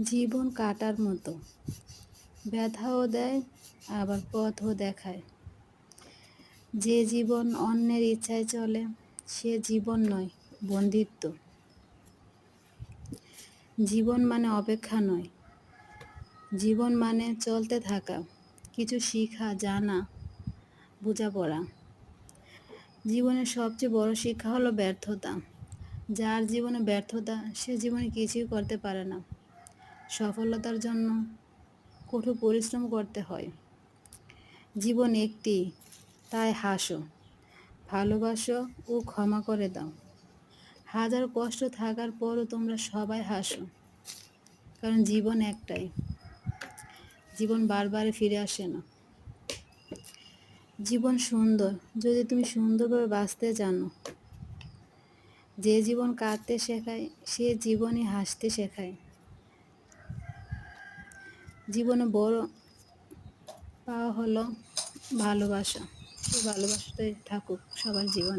জীবন কাটার মতো, ব্যথাও দেয় আবার পথও দেখায়। যে জীবন অন্যের ইচ্ছায় চলে সে জীবন নয়, বন্দিত্ব। জীবন মানে অপেক্ষা নয়, জীবন মানে চলতে থাকা, কিছু শিখা, জানা, বোঝাপড়া। জীবনের সবচেয়ে বড় শিক্ষা হলো ব্যর্থতা। যার জীবনে ব্যর্থতা সে জীবনে কিছুই করতে পারে না। সফলতার জন্য কঠোর পরিশ্রম করতে হয়। জীবন একটি, তাই হাসো, ভালোবাসো ও ক্ষমা করে দাও। হাজার কষ্ট থাকার পরও তোমরা সবাই হাসো, কারণ জীবন একটাই। জীবন বারবার ফিরে আসে না। জীবন সুন্দর যদি তুমি সুন্দরভাবে বাঁচতে জানো। যে জীবন কাঁদতে শেখায় সে জীবনই হাসতে শেখায়। জীবনে বড় পাওয়া হলো ভালোবাসা। সেই ভালোবাসাটাই থাকুক সবার জীবনে।